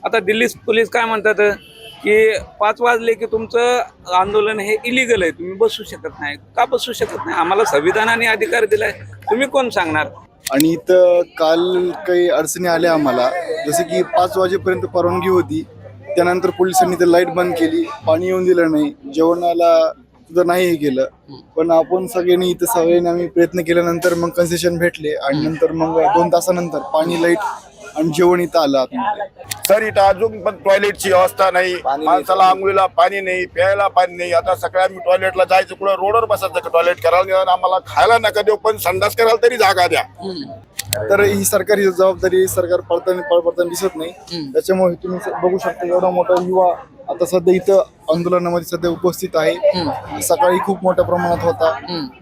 आता दिल्ली पोलीस काय म्हणतात की 5 वाजले की तुमचं आंदोलन हे इलिगल आहे, तुम्ही बसू शकत नाही. का बसू शकत नाही? आम्हाला संविधानाने अधिकार दिलाय, तुम्ही कोण सांगणार? आणि इथं काल काही अडचणी आल्या आम्हाला, जसं की 5 वाजेपर्यंत परवानगी होती. त्यानंतर पोलिसांनी ते लाईट बंद केली, पाणी येऊन दिलं नाही, जेवणाला सुद्धा नाही हे केलं. पण आपण सगळ्यांनी इथं सगळ्यांनी आम्ही प्रयत्न केल्यानंतर मग कन्सेशन भेटले आणि नंतर मग 2 तासानंतर पाणी, लाईट आणि जेवण इथं आलं आतमध्ये. सर इथं अजून पण टॉयलेटची व्यवस्था नाही, माणसाला आंघोळीला पाणी नाही, प्यायला पाणी नाही. आता सगळ्या आम्ही टॉयलेटला जायचं, कुठं रोडवर बसायचं, टॉयलेट करायला आम्हाला खायला नका देऊ, पण संडास करायला तरी जागा द्या. तर ही सरकारी जबाबदारी सरकार पडताना दिसत नाही. त्याच्यामुळे तुम्ही बघू शकता एवढा मोठा युवा आता सध्या इथं आंदोलनामध्ये सध्या उपस्थित आहे. सकाळी खूप मोठ्या प्रमाणात होता.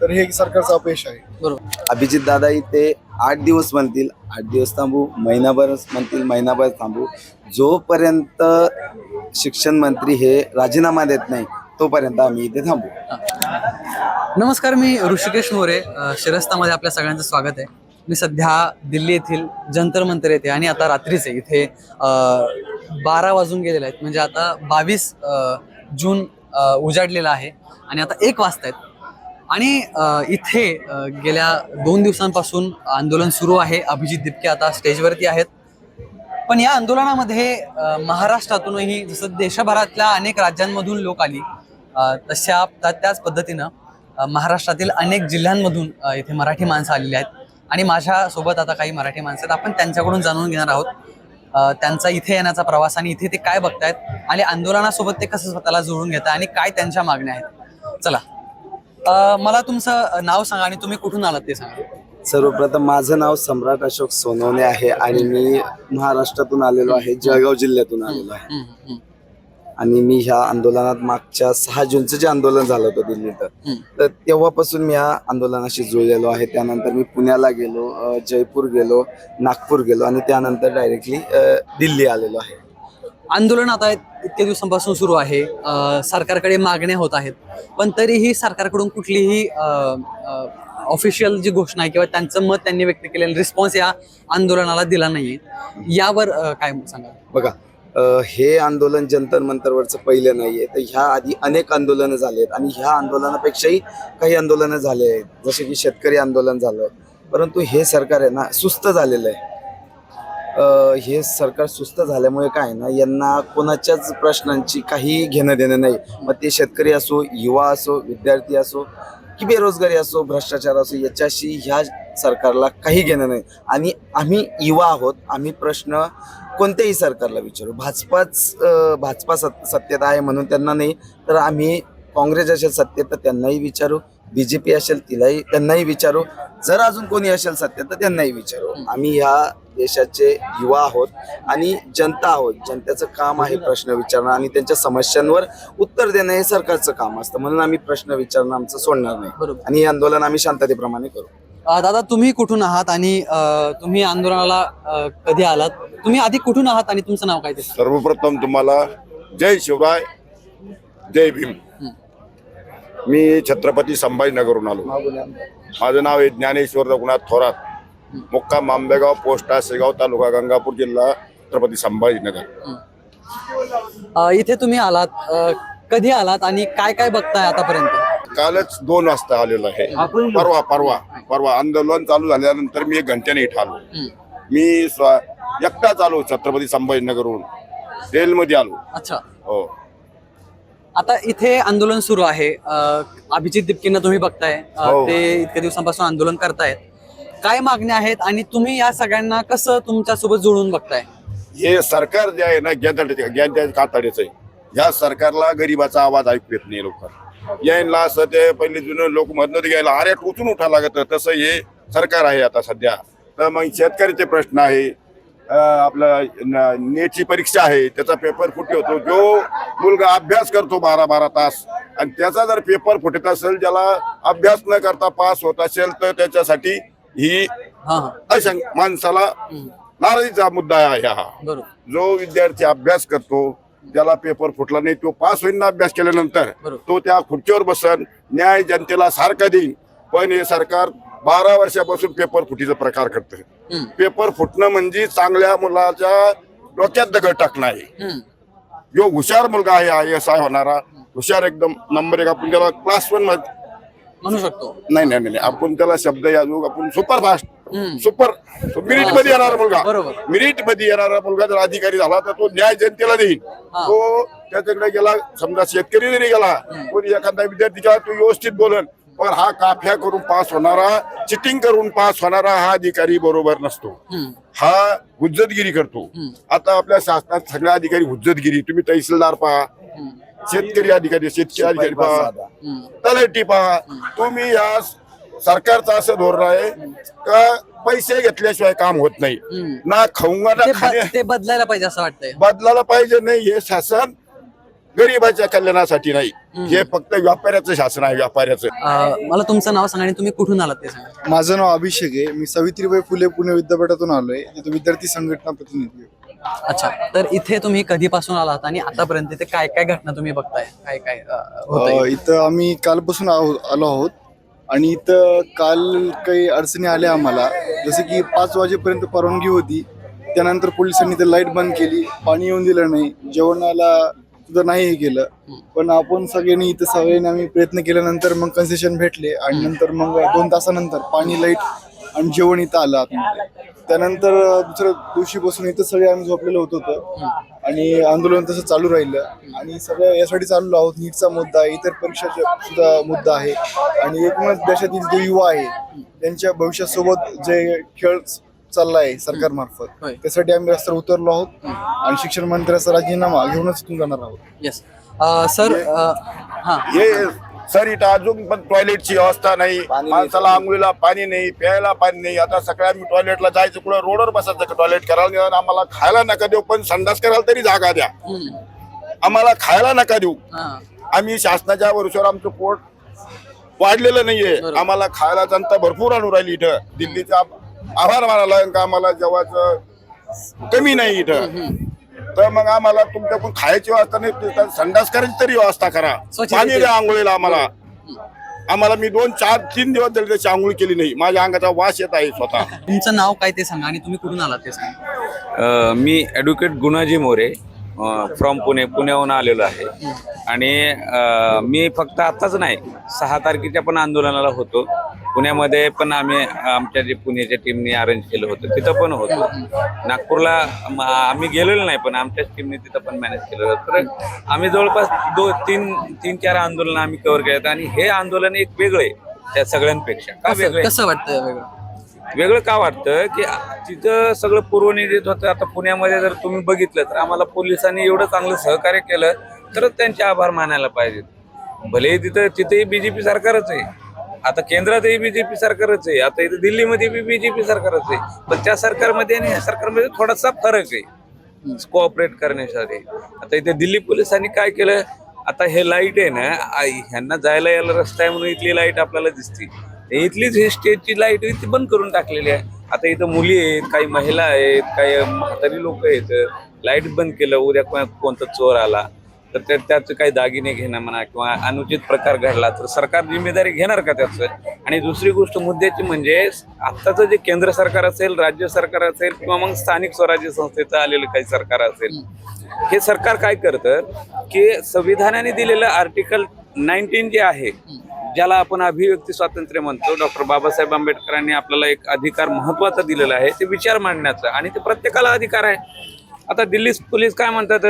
तर हे सरकारचं अपयश आहे. बरोबर. अभिजित दादा इथे 8 दिवस म्हणतील 8 दिवस थांबू, महिनाभर म्हणतील महिनाभर थांबू, जोपर्यंत शिक्षण मंत्री हे राजीनामा देत नाही तोपर्यंत आम्ही इथे थांबू. नमस्कार, मी ऋषिकेश मोरे. शिरस्तामध्ये आपल्या सगळ्यांचं स्वागत आहे. मी सध्या दिल्ली येथील जंतर मंतर येथे आणि आता रात्रीचे इथे 12 वाजून गेलेले आहेत. म्हणजे आता 22 जून उजाडलेला आहे आणि आता 1 वाजता आहेत. आणि इथे गेल्या 2 दिवसांपासून आंदोलन सुरू आहे. अभिजित दिपके आता स्टेजवरती आहेत. पण या आंदोलनामध्ये महाराष्ट्रातूनही, जसं देशभरातल्या अनेक राज्यांमधून लोक आली, त्याच पद्धतीनं महाराष्ट्रातील अनेक जिल्ह्यांमधून इथे मराठी माणसं आलेली आहेत. आणि माझ्यासोबत आता काही मराठी माणसं आहेत. आपण त्यांच्याकडून जाणून घेणार आहोत त्यांचा इथे येण्याचा प्रवास आणि इथे ते काय बघतायत आणि आंदोलनासोबत ते कसं स्वतःला जोडून घेतात आणि काय त्यांच्या मागण्या आहेत. चला, मला तुमचं नाव सांगा आणि तुम्ही कुठून आलात ते सांगा. सर्वप्रथम माझं नाव सम्राट अशोक सोनवणे आहे आणि मी महाराष्ट्रातून आलेलो आहे, जळगाव जिल्ह्यातून आलेलो आहे. आणि मी ह्या आंदोलनात मागच्या 6 जूनचं जे आंदोलन झालं होतं दिल्लीत, तर तेव्हापासून मी या आंदोलनाशी जुळलेलो आहे. त्यानंतर मी पुण्याला गेलो, जयपूर गेलो, नागपूर गेलो आणि त्यानंतर डायरेक्टली दिल्ली आलेलो आहे. आंदोलन आता इतक्या दिवसांपासून सुरू आहे. सरकारकडे मागण्या होत आहेत, पण तरीही सरकारकडून कुठलीही ऑफिशियल जी घोषणा आहे किंवा त्यांचं मत त्यांनी व्यक्त केलेलं रिस्पॉन्स या आंदोलनाला दिला नाहीये. यावर काय सांगा? बघा, हे आंदोलन जंतर मंतरवरचं पहिलं नाहीये. तर ह्या आधी अनेक आंदोलनं झाली आहेत आणि ह्या आंदोलनापेक्षाही काही आंदोलनं झाले आहेत, जसे की शेतकरी आंदोलन झालं. परंतु हे सरकार आहे ना सुस्त झालेलं आहे. हे सरकार सुस्त झाल्यामुळे काय ना, यांना कोणाच्याच प्रश्नांची काही घेणं देणं नाही. मग ते शेतकरी असो, युवा असो, विद्यार्थी असो की बेरोजगारी असो, भ्रष्टाचार असो, याच्याशी ह्या सरकारला काही घेणं नाही. आणि आम्ही युवा आहोत, आम्ही प्रश्न कोणत्याही सरकारला विचारू. भाजपा सत्तेत आहे म्हणून त्यांना नाही, तर आम्ही काँग्रेस असेल सत्तेत तर त्यांनाही विचारू, BJP असेल त्यांनाही विचारू, जर अजून कोणी असेल सत्तेत तर त्यांनाही विचारू. आम्ही ह्या देशाचे युवा आहोत आणि जनता आहोत. जनतेचं काम आहे प्रश्न विचारणं आणि त्यांच्या समस्यांवर उत्तर देणं हे सरकारचं काम असतं. म्हणून आम्ही प्रश्न विचारणं आमचं सोडणार नाही आणि हे आंदोलन आम्ही शांततेप्रमाणे करू. दादा, तुम्ही कुठून आहात आणि तुम्ही आंदोलनाला कधी आलात? तुम्ही आधी कुठून आहात आणि तुमचं नाव काय ते? सर्वप्रथम तुम्हाला जय शिवराय, जय भीम. मी छत्रपती संभाजीनगरहून आलो. माझं नाव आहे ज्ञानेश्वर रघुनाथ थोरात, मुक्काम आंबेगाव, पोस्ट शेगाव, तालुका गंगापूर, जिल्हा छत्रपती संभाजीनगर. इथे तुम्ही आलात, कधी आलात आणि काय काय बघताय आतापर्यंत? कालच 2 वाजता आलेलो आहे. परवा आंदोलन चालू झाल्यानंतर मी 1 घंट्याने इथं आलो. मी एकटाच आलो छत्रपती संभाजीनगरहून, रेलमध्ये आलो. अच्छा, हो. आता इथे आंदोलन सुरू आहे. अभिजित दिपकेंना तुम्ही बघताय, ते इतक्या दिवसांपासून आंदोलन करतायत. काय मागण्या आहेत आणि तुम्ही या सगळ्यांना कसं तुमच्यासोबत जोडून बघताय? हे सरकार जे आहे ना, ज्ञान कातड्याचं आहे. ह्या सरकारला गरीबाचा आवाज ऐकू येत नाही. लोक यायला असं ते पहिले जुने लोक म्हणत होते घ्यायला अरे टोचून उठा लागत, तसं हे सरकार आहे आता सध्या. तर मग शेतकऱ्याचे प्रश्न आहे, आपलं नेटची परीक्षा आहे, त्याचा पेपर फुटी होतो. जो मुलगा अभ्यास करतो 12-12 तास आणि त्याचा जर पेपर फुटत असेल, ज्याला अभ्यास न करता पास होत असेल, तर त्याच्यासाठी ही माणसाला नाराजीचा मुद्दा आहे हा. जो विद्यार्थी अभ्यास करतो, ज्याला पेपर फुटला नाही, तो पास होईल ना अभ्यास केल्यानंतर, तो त्या खुर्चीवर बसन, न्याय जनतेला सारखा देईल. पण हे सरकार 12 वर्षापासून पेपर फुटीचा प्रकार करतोय. पेपर फुटणं म्हणजे चांगल्या मुलाच्या डोक्यात दगड टाकणं आहे. हम्म. जो हुशार मुलगा आहे IAS होणारा, हुशार एकदम नंबर 1, आपण त्याला क्लास 1 मध्ये म्हणू शकतो. नाही आपण त्याला शब्द याजू आपण सुपर फास्ट हम्म. सुपर मिरिट मध्ये येणारा मुलगा, बरोबर. मिरिट मध्ये येणारा मुलगा जर अधिकारी झाला तर तो न्याय जनतेला देईल. हा. तो त्याच्याकडे गेला, समजा शेतकरी जरी गेला, कोणी एखादा विद्यार्थी गेला, तो व्यवस्थित बोलन. पण हा काफ्या करून पास होणारा, चिटिंग करून पास होणारा हा अधिकारी बरोबर नसतो. हम्म. हा हुज्जतगिरी करतो. हम्म. आता आपल्या शासनात सगळे अधिकारी हुज्जतगिरी, तुम्ही तहसीलदार पहा, हम्म. शेतकरी अधिकारी पहा, हम्म. तलाठी पहा. तुम्ही या सरकारचं असं धोरण आहे का पैसे घेतल्याशिवाय काम होत नाही. हम्म. ना खाऊंगा ना खाणे ते बदलायला पाहिजे असं वाटतंय. बदलायला पाहिजे. नाही, हे शासन गरिबाच्या कल्याणासाठी नाही, हे फक्त व्यापाऱ्याचं शासन आहे, व्यापाऱ्याचं. मला तुमचं नाव सांगा आणि तुम्ही कुठून आलात ते सांगा. माझं नाव अभिषेक आहे. मी सावित्रीबाई फुले पुणे विद्यापीठातून आलोय. तिथे विद्यार्थी संघटना प्रतिनिधी आहे. अच्छा, तर इथे तुम्ही कधीपासून आलात आणि आतापर्यंत इथे काय काय घटना तुम्ही बघताय, काय काय होतंय? इथं आम्ही कालपासून आलो आहोत आणि इथं काल काही अडचणी आल्या आम्हाला. जसं की 5 वाजेपर्यंत परवानगी होती, त्यानंतर पोलिसांनी ते लाईट बंद केली, पाणी येऊन दिलं नाही, जेवणाला सुद्धा नाही हे केलं. पण आपण सगळ्यांनी आम्ही प्रयत्न केल्यानंतर मग कन्सेशन भेटले आणि नंतर मग 2 तासानंतर पाणी, लाईट आणि जेवण इथं आलं आतमध्ये. त्यानंतर दुसऱ्या दिवशीपासून इथं सगळे आम्ही झोपलेलो होतो आणि आंदोलन तसं चालू राहिलं आणि सगळं यासाठी चाललो आहोत. नीटचा मुद्दा आहे, इतर परीक्षाचा सुद्धा मुद्दा आहे आणि एकूणच देशातील जे युवा आहे त्यांच्या भविष्यासोबत जे खेळ चालला आहे सरकारमार्फत, होय. त्यासाठी आम्ही रस्त्यावर उतरलो आहोत आणि शिक्षण मंत्र्याचा राजीनामा घेऊनच इथून जाणार आहोत. Yes sir. हा, हे सर इथं अजून पण टॉयलेटची व्यवस्था नाही, माणसाला आंघोळीला पाणी नाही, प्यायला पाणी नाही. आता सगळ्या मी टॉयलेटला जायचं, कुठं रोडवर बसायचं टॉयलेट करायला, आम्हाला खायला नका देऊ, पण संडास करायला तरी जागा द्या. आम्हाला खायला नका देऊ. हा. आम्ही शासनाच्या भरोश्यावर आमचं पोट वाढलेलं नाहीये. आम्हाला खायला जनता भरपूर आणून राहिली इथं. दिल्लीचा आभार मानायला का आम्हाला जेवायचं कमी नाही इथं. तर मग आम्हाला तुमच्याकडून खायची व्यवस्था नाही, संडास करायची तरी व्यवस्था करा. पाणी द्या आंघोळीला आम्हाला मी 2-4-3 दिवस झाले त्याची आंघोळ केली नाही. माझ्या अंगाचा वास येत आहे स्वतः. तुमचं नाव काय ते सांगा आणि तुम्ही कुठून आलात ते सांगा. मी ॲडव्होकेट गुणाजी मोरे फ्रॉम पुण्याहून आलेलो आहे आणि मी फक्त आत्ताच नाही, 6 तारखेच्या पण आंदोलनाला होतो. पुण्यामध्ये पण आम्ही आमच्या जे पुण्याच्या टीमने अरेंज केलं होतं तिथं पण होतो. नागपूरला आम्ही गेलेलो नाही, पण आमच्याच टीमने तिथं पण मॅनेज केलं होतं. तर आम्ही जवळपास 3-4 आंदोलनं आम्ही कव्हर केलं आणि हे आंदोलन एक वेगळं आहे त्या सगळ्यांपेक्षा. का वेगळं आहे? कसं वाटतं वेगळं? वेगळं का वाटतं की तिथं सगळं पूर्वनियोजित होतं. आता पुण्यामध्ये जर तुम्ही बघितलं तर आम्हाला पोलिसांनी एवढं चांगलं सहकार्य केलं तरच त्यांचे आभार मानायला पाहिजेत. भले तिथेही BJP सरकारच आहे, आता केंद्रातही BJP सरकारच आहे, आता इथं दिल्लीमध्ये BJP सरकारच आहे. पण त्या सरकारमध्ये आणि ह्या सरकारमध्ये थोडासा फरक आहे कोऑपरेट करण्यासाठी. आता इथे दिल्ली पोलिसांनी काय केलं, आता हे लाईट आहे ना, ह्यांना जायला यायला रस्ता आहे म्हणून इथली लाईट आपल्याला दिसते. इथलीच ही स्टेजची लाईट इथे बंद करून टाकलेली आहे. आता इथं मुली आहेत, काही महिला आहेत, काही म्हातारी लोक आहेत. लाईट बंद केलं, उद्या कोणता चोर आला तर त्याचं काही दागिने घेणं म्हणा किंवा अनुचित प्रकार घडला तर सरकार जिम्मेदारी घेणार का त्याचं? आणि दुसरी गोष्ट मुद्द्याची म्हणजे आत्ताचं जे केंद्र सरकार असेल, राज्य सरकार असेल किंवा मग स्थानिक स्वराज्य संस्थेचं आलेलं काही सरकार असेल, हे सरकार काय करतं की संविधानाने दिलेलं आर्टिकल 19 जे आहे, ज्याला आपण अभिव्यक्ती स्वातंत्र्य म्हणतो, डॉक्टर बाबासाहेब आंबेडकरांनी आपल्याला एक अधिकार महत्वाचा दिलेला आहे, ते विचार मांडण्याचा, आणि ते प्रत्येकाला अधिकार आहे. आता दिल्ली पोलीस काय म्हणतात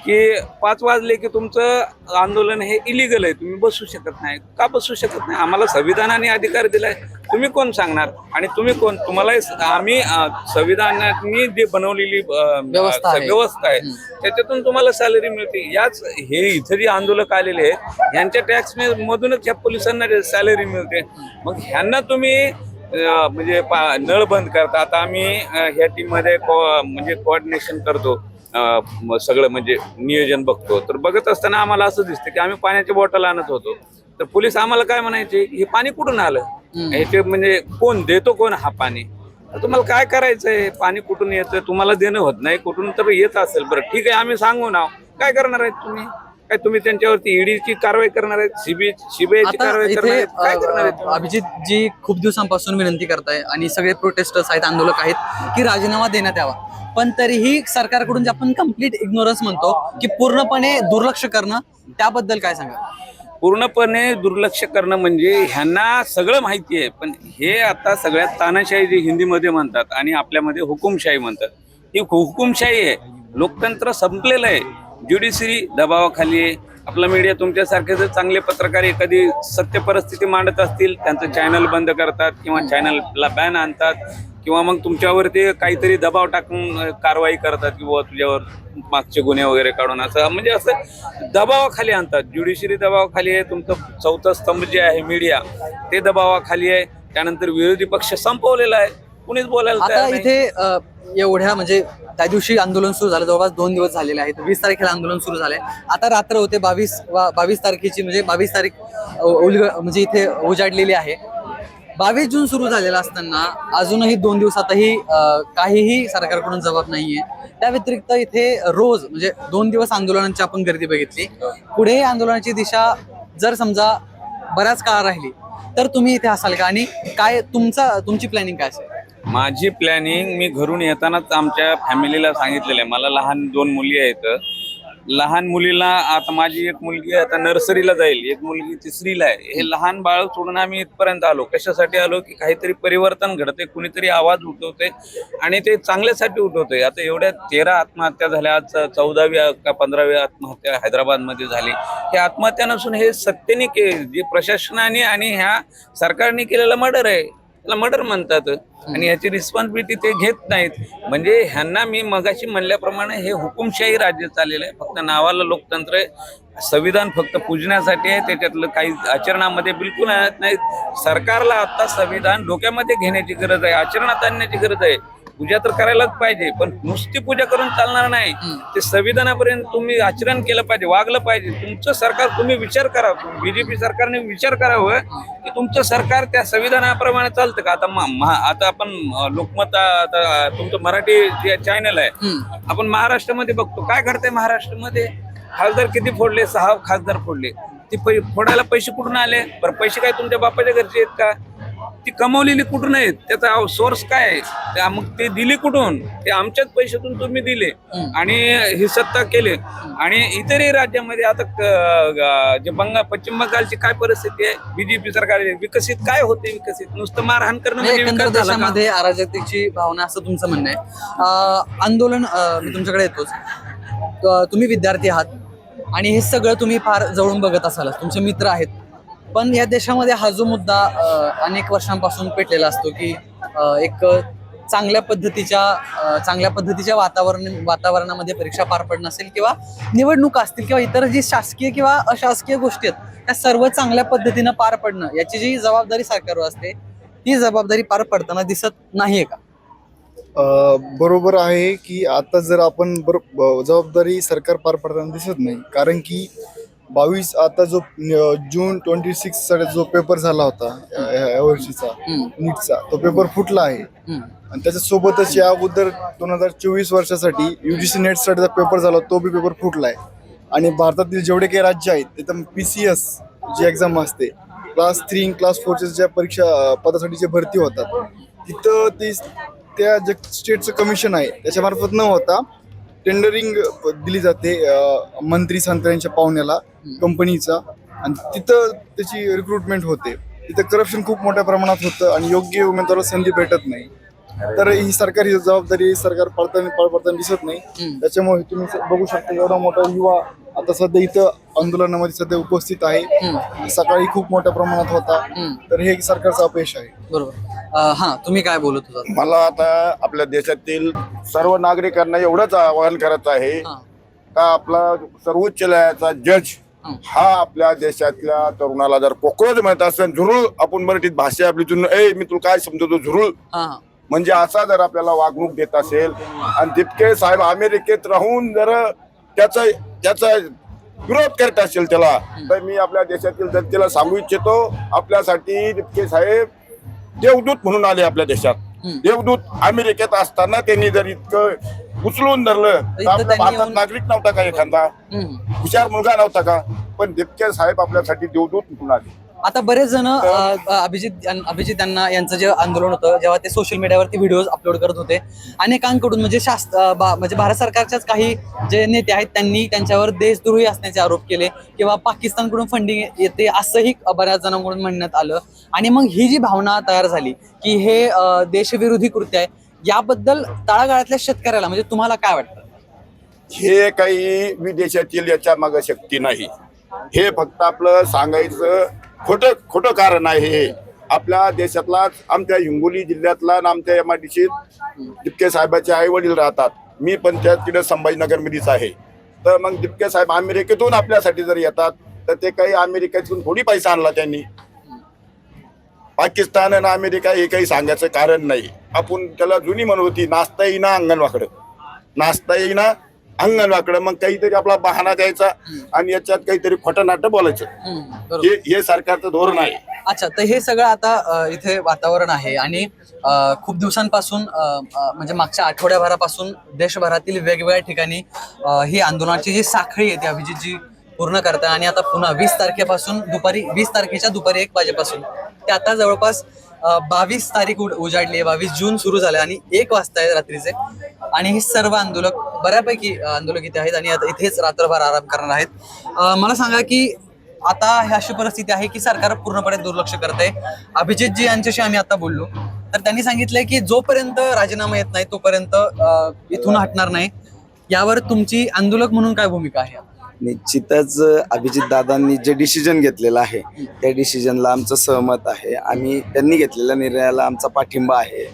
की 5 वाजले की तुमचं आंदोलन हे इलिगल आहे, तुम्ही बसू शकत नाही. का बसू शकत नाही? आम्हाला संविधानाने अधिकार दिलाय, तुम्ही कोण सांगणार? आणि तुम्ही कोण? तुम्हाला आम्ही संविधानाने जे बनवलेली व्यवस्था आहे त्याच्यातून तुम्हाला सॅलरी मिळते. हे इथे जे आंदोलक आलेले आहेत यांच्या टॅक्स मधूनच या पोलिसांना सॅलरी मिळते. मग ह्यांना तुम्ही म्हणजे नळ बंद करता. आता आम्ही ह्या टीम मध्ये म्हणजे कोऑर्डिनेशन करतो, सगळं म्हणजे नियोजन बघतो. तर बघत असताना आम्हाला असं दिसतं की आम्ही पाण्याची बॉटल आणत होतो तर पोलीस आम्हाला काय म्हणायचे, हे पाणी कुठून आलं, ह्याचे म्हणजे कोण देतो, कोण हा पाणी? तुम्हाला काय करायचंय? पाणी कुठून येतं तुम्हाला देणं होत नाही, कुठून तर येत असेल, बरं ठीक आहे आम्ही सांगू ना, काय करणार आहेत तुम्ही? काय तुम्ही त्यांच्यावरती ईडीची कारवाई करणार आहेत, सीबीआयची आता कारवाई करणार इथे आहेत, काय करणार आहेत तुम्ही? अभिजित जी खूप दिवसांपासून विनंती करताय आणि सगळे प्रोटेस्टर्स आहेत, आंदोलक आहेत की राजीनामा देण्यात यावा, पण तरीही सरकारकडून जे आपण कम्प्लीट इग्नोरन्स म्हणतो की पूर्णपणे दुर्लक्ष करणं, त्याबद्दल काय सांगा? पूर्णपणे दुर्लक्ष करणं म्हणजे ह्यांना सगळं माहिती आहे, पण हे आता सगळ्यात तानाशाही जे हिंदीमध्ये म्हणतात आणि आपल्यामध्ये हुकुमशाही म्हणतात, ही हुकुमशाही आहे. लोकतंत्र संपलेलं आहे. ज्युडिशरी दबावाखाली आहे. आपला मीडिया तुमच्यासारखे जर चांगले पत्रकार एखादी सत्य परिस्थिती मांडत असतील, त्यांचं चॅनल बंद करतात किंवा चॅनलला बॅन आणतात किंवा मग तुमच्यावरती काहीतरी दबाव टाकून कारवाई करतात किंवा तुझ्यावर मागचे गुन्हे वगैरे काढून असं म्हणजे असं दबावाखाली आणतात. ज्युडिशरी दबावाखाली आहे. तुमचं चौथा स्तंभ जे आहे मीडिया, ते दबावाखाली आहे. त्यानंतर विरोधी पक्ष संपवलेला आहे. कुणीच बोलायला आता तयार नाही. इथे एवढ्या म्हणजे त्या दिवशी आंदोलन सुरू झालं, जवळपास 2 दिवस झालेले आहेत. 20 तारखेला आंदोलन सुरू झालंय. आता रात्र होते 22 तारखेची, म्हणजे 22 तारीख म्हणजे इथे उजाडलेली आहे. 22 जून सुरू झालेला असताना अजूनही 2 दिवसातही काहीही सरकारकडून जबाब नाहीये. त्या व्यतिरिक्त इथे रोज म्हणजे 2 दिवस आंदोलनांची आपण गर्दी बघितली. पुढे आंदोलनाची दिशा जर समजा बऱ्याच काळ राहिली तर तुम्ही इथे असाल का, आणि काय तुमची प्लॅनिंग काय असेल? माझी प्लॅनिंग, मी घरून येतानाच आमच्या फॅमिलीला सांगितलेलं आहे. मला लहान 2 मुली आहेत. लहान मुलीला आता माझी एक मुलगी आता नर्सरीला जाईल, एक मुलगी 3रीला आहे. हे लहान बाळ सोडून आम्ही इथपर्यंत आलो. कशासाठी आलो की काहीतरी परिवर्तन घडते, कुणीतरी आवाज उठवते आणि ते चांगल्यासाठी उठवते. आता एवढ्या 13 आत्महत्या झाल्या, आज 14वी का 15वी आत्महत्या हैदराबादमध्ये झाली. हे आत्महत्या नसून हे सत्तेने जे प्रशासनाने आणि ह्या सरकारने केलेलं मर्डर आहे, त्याला मर्डर म्हणतात आणि याची रिस्पॉन्सिबिलिटी ते घेत नाहीत. म्हणजे ह्यांना मी मगाशी म्हणल्याप्रमाणे हे हुकुमशाही राज्य चाललेलं आहे. फक्त नावाला लोकतंत्र आहे. संविधान फक्त पूजण्यासाठी आहे, त्याच्यातलं काही आचरणामध्ये बिलकुल आणत नाहीत. सरकारला आता संविधान डोक्यामध्ये घेण्याची गरज आहे, आचरणात आणण्याची गरज आहे. पूजा तर करायलाच पाहिजे, पण नुसती पूजा करून चालणार नाही. ते संविधानापर्यंत तुम्ही आचरण केलं पाहिजे, वागलं पाहिजे. तुमचं सरकार, तुम्ही विचार करा, बीजेपी सरकारने विचार करावं की तुमचं सरकार त्या संविधानाप्रमाणे चालतं का. आता आपण लोकमत, आता तुमचं मराठी जे चॅनल आहे, आपण महाराष्ट्रामध्ये बघतो काय घडतंय. महाराष्ट्रामध्ये खासदार किती फोडले? 6 खासदार फोडले. ती फोडायला पैसे कुठून आले? बरं, पैसे काय तुमच्या बापाच्या घरचे आहेत का? ती कमवलेली कुठून आहेत? त्याचा सोर्स काय आहे? मग ते दिली कुठून? ते आमच्याच पैशातून तुम्ही दिले आणि ही सत्ता केले. आणि इतरही राज्यामध्ये आता जे पश्चिम बंगालची काय परिस्थिती आहे, बीजेपी सरकार विकसित काय होते? विकसित नुसतं मारहाण करणं म्हणजे एकंदर विकास झाला का? देशामध्ये अराजकतेची भावना, असं तुमचं म्हणणं आहे. आंदोलन, मी तुमच्याकडे येतोच. तुम्ही विद्यार्थी आहात आणि हे सगळं तुम्ही फार जवळून बघत असालच, तुमचे मित्र आहेत. पण या देशामध्ये हा जो मुद्दा अनेक वर्षांपासून पेटलेला असतो की एक चांगल्या पद्धतीच्या वातावरणामध्ये परीक्षा पार पडणं असेल किंवा निवडणुका असतील किंवा इतर जी शासकीय किंवा अशासकीय गोष्टी आहेत, त्या सर्व चांगल्या पद्धतीनं पार पडणं, याची जी जबाबदारी सरकारवर असते, ती जबाबदारी पार पडताना दिसत नाहीये का? बरोबर आहे की आता जर आपण जबाबदारी सरकार पार पडताना दिसत नाही, कारण की 22 आता जो जून 26 साठी जो पेपर झाला होता या वर्षीचा नीटचा, तो पेपर फुटला आहे. आणि त्याच्यासोबतच या अगोदर 2024 वर्षासाठी UGC नेटसाठीचा पेपर झाला, तो बी पेपर फुटला आहे. आणि भारतातील जेवढे काही राज्य आहेत तिथं PCS जी एक्झाम असते, क्लास 3 क्लास 4च्या ज्या परीक्षा पदासाठी जे भरती होतात, तिथं त्या जे स्टेटचं कमिशन आहे त्याच्यामार्फत न होता टेंडरिंग दिली जाते मंत्री संत्र्यांच्या पाहुण्याला, कंपनीचा, आणि तिथं त्याची रिक्रुटमेंट होते. तिथं करप्शन खूप मोठ्या प्रमाणात होतं आणि योग्य उमेदवाराला संधी भेटत नाही. तर ही सरकार, ही जबाबदारी सरकार पार पडताना दिसत नाही. त्याच्यामुळे तुम्ही बघू शकता एवढा मोठा युवा आता सध्या इथं आंदोलनामध्ये सध्या उपस्थित आहे. सकाळी खूप मोठ्या प्रमाणात होता. तर हे सरकारचं अपयश आहे. बरोबर. हा, तुम्ही काय बोलत होता? मला आता आपल्या देशातील सर्व नागरिकांना एवढंच आवाहन करायचं आहे का आपला सर्वोच्च न्यायालयाचा जज हा आपल्या देशातल्या तरुणाला जर पोकळच म्हणत असेल, झुरळ, आपण मराठीत भाषा आपली जुनं, मी तुला काय समजतो झुरळ, म्हणजे असा जर आपल्याला वागणूक देत असेल आणि तितके साहेब अमेरिकेत राहून जर त्याचा विरोध करत असेल त्याला, तर मी आपल्या देशातील जनतेला सांगू इच्छितो, आपल्यासाठी तितके साहेब देवदूत म्हणून आले आपल्या देशात. देवदूत अमेरिकेत असताना त्यांनी जर इतकं उचलून धरलं तर इथं आपल्या त्यांनी भारतात येऊन- नागरिक नव्हता का एखादा, हम्म. हुशार मुलगा नव्हता का? पण दिपके साहेब आपल्यासाठी देवदूत निघून आले. आता बरेच जण अभिजित यांना यांचं जे आंदोलन होतं जेव्हा ते सोशल मीडियावरती व्हिडिओज अपलोड करत होते, अनेकांकडून म्हणजे म्हणजे भारत सरकारच्याच काही जे नेते आहेत त्यांनी त्यांच्यावर देशद्रोही असण्याचे आरोप केले किंवा पाकिस्तानकडून फंडिंग येते असंही बऱ्याच जणांकडून म्हणण्यात आलं. आणि मग ही जी भावना तयार झाली की हे देशविरोधी कृत्य आहे, याबद्दल तळागाळातल्या शेतकऱ्याला म्हणजे तुम्हाला काय वाटतं? हे काही विदेशातील याच्या मागे शक्ती नाही, हे फक्त आपलं सांगायचं खोटं कारण आहे. हे आपल्या देशातला, आमच्या हिंगोली जिल्ह्यातला आणि आमच्या एमआयडीसीत दिपके साहेबाचे आई वडील राहतात. मी पण त्या तिकडे संभाजीनगर मध्येच आहे. तर मग दिपके साहेब अमेरिकेतून आपल्यासाठी जर येतात तर ते काही अमेरिकेतून थोडी पैसा आणला त्यांनी. पाकिस्तान आणि अमेरिका हे काही सांगायचं कारण नाही. आपण त्याला जुनी म्हणत होती, नाचता येईना अंगण वाकडं, नाचता येईना अंगण वाकडं. मग काहीतरी आपला बहाणा द्यायचा आणि याच्यात काहीतरी खोटं नाटं बोलायचं. बरोबर. हे सरकारचं धोरण आहे. अच्छा, तर हे सगळं आता इथे वातावरण आहे आणि खूप दिवसांपासून म्हणजे मागच्या आठवड्याभरापासून देशभरातील वेगवेगळ्या ठिकाणी ही आंदोलनाची जी साखळी आहे ती अभिजितजी पूर्ण करतात. आणि आता पुन्हा 20 तारखेच्या दुपारी 1 वाजेपासून ते आता जवळपास 22 तारीख उजाडली आहे. 22 जून सुरू झाले आणि 1 वाजता आहे रात्रीचे. आणि हे सर्व आंदोलक बऱ्यापैकी आंदोलक इथे आहेत आणि आता इथेच रात्रभर आराम करणार आहेत. मला सांगा की आता ही अशी परिस्थिती आहे की सरकार पूर्णपणे दुर्लक्ष करत आहे. अभिजितजी यांच्याशी आम्ही आता बोललो तर त्यांनी सांगितलंय की जोपर्यंत राजीनामा येत नाही तोपर्यंत इथून हटणार नाही. यावर तुमची आंदोलक म्हणून काय भूमिका आहे? निश्चितच अभिजित दादांनी जे डिसिजन घेतलेलं आहे त्या डिसिजनला आमचं सहमत आहे आणि त्यांनी घेतलेल्या निर्णयाला आमचा पाठिंबा आहे.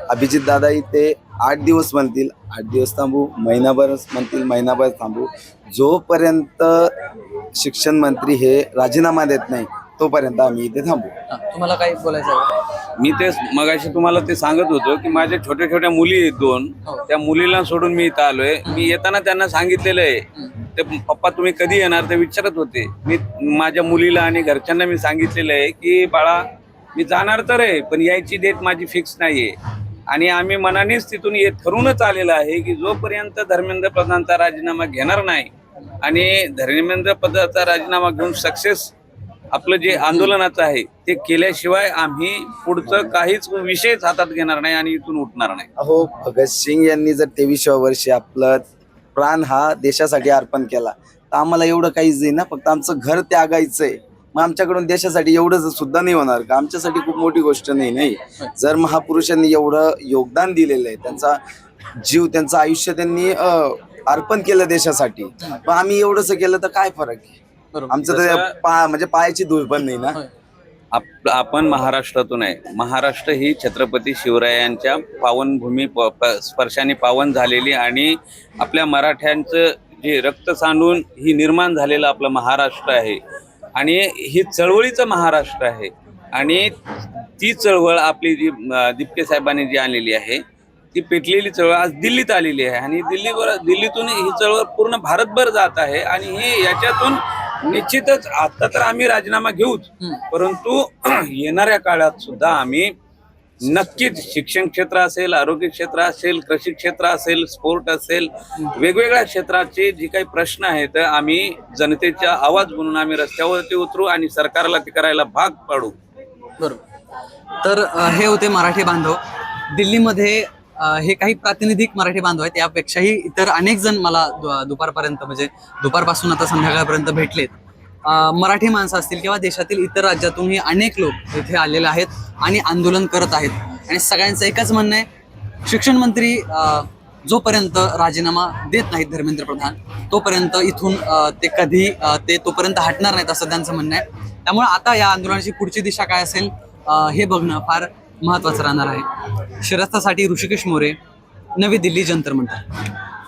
अभिजित दादा इथे 8 दिवस म्हणतील 8 दिवस थांबू, महिनाभर म्हणतील महिनाभर थांबू, जोपर्यंत शिक्षण मंत्री हे राजीनामा देत नाही तोपर्यंत आम्ही इथे थांबू. तुम्हाला काय बोलायचं आहे? मी तेच मगाशी तुम्हाला ते सांगत होतो की माझ्या छोट्या छोट्या मुली आहेत 2, त्या मुलीला सोडून मी इथं आलोय. मी येताना त्यांना सांगितलेलं आहे, ते पप्पा तुम्ही कधी येणार ते विचारत होते. मी माझ्या मुलीला आणि घरच्यांना मी सांगितलेलं आहे की बाळा मी जाणार तर आहे पण यायची डेट माझी फिक्स नाहीये. आणि आम्ही मनानेच तिथून ठरूनच आलेलं आहे की जोपर्यंत धर्मेंद्र प्रधानचा राजीनामा घेणार नाही आणि धर्मेंद्र प्रधानचा राजीनामा घेऊन सक्सेस आपलं जे आंदोलनाचं आहे ते केल्याशिवाय आम्ही पुढचं काहीच विषयच हातात घेणार नाही आणि इथून उठणार नाही. अहो, भगतसिंग यांनी जर 23व्या वर्षी आपलं प्राण हा देशासाठी अर्पण केला तर आम्हाला एवढं काहीच नाही ना, फक्त आमचं घर त्यागायचंय. मग आमच्याकडून देशासाठी एवढं सुद्धा नाही होणार का? आमच्यासाठी खूप मोठी गोष्ट नाही. जर महापुरुषांनी एवढं योगदान दिलेलं आहे, त्यांचा जीव त्यांचं आयुष्य त्यांनी अर्पण केलं देशासाठी, मग आम्ही एवढंच केलं तर काय फरक आहे? आमचं तर म्हणजे पायाची धूळ पण नाही ना. आपण महाराष्ट्रातून आहे. महाराष्ट्र ही छत्रपती शिवरायांच्या पावनभूमी स्पर्शाने पावन झालेली आणि आपल्या मराठ्यांचं जे रक्त सांडून ही निर्माण झालेलं आपलं महाराष्ट्र आहे आणि ही चळवळीचं महाराष्ट्र आहे. आणि ती चळवळ आपली जी दिपके साहेबांनी जी आणलेली आहे ती पेटलेली चळवळ आज दिल्लीत आलेली आहे आणि दिल्लीतून ही चळवळ पूर्ण भारतभर जात आहे. आणि ही याच्यातून निश्चितच आता तर आम्ही राजीनामा घेऊच, परंतु येणाऱ्या काळात सुद्धा आम्ही नक्कीच शिक्षण क्षेत्र असेल, आरोग्य क्षेत्र असेल, कृषी क्षेत्र असेल, स्पोर्ट असेल, वेगवेगळ्या क्षेत्राचे जे काही प्रश्न आहेत आम्ही जनतेचा आवाज बनून आम्ही रस्त्यावरती उतरू आणि सरकारला ते करायला भाग पाडू. बरोबर. तर हे होते मराठी बांधव. दिल्लीमध्ये हे काही प्रातिनिधिक मराठी बांधव आहेत. यापेक्षाही इतर अनेक जण मला दुपारपर्यंत म्हणजे दुपारपासून आता संध्याकाळपर्यंत भेटलेत. मराठी माणसं असतील किंवा देशातील इतर राज्यातूनही अनेक लोक इथे आलेले आहेत आणि आंदोलन करत आहेत. आणि सगळ्यांचं एकच म्हणणं आहे, शिक्षण मंत्री जोपर्यंत राजीनामा देत नाहीत धर्मेंद्र प्रधान तोपर्यंत इथून ते तोपर्यंत हटणार नाहीत असं त्यांचं म्हणणं आहे. त्यामुळे आता या आंदोलनाची पुढची दिशा काय असेल हे बघणं फार महत्त्वाचं राहणार आहे. शिरस्तासाठी ऋषिकेश मोरे, नवी दिल्ली, जंतर मंतर.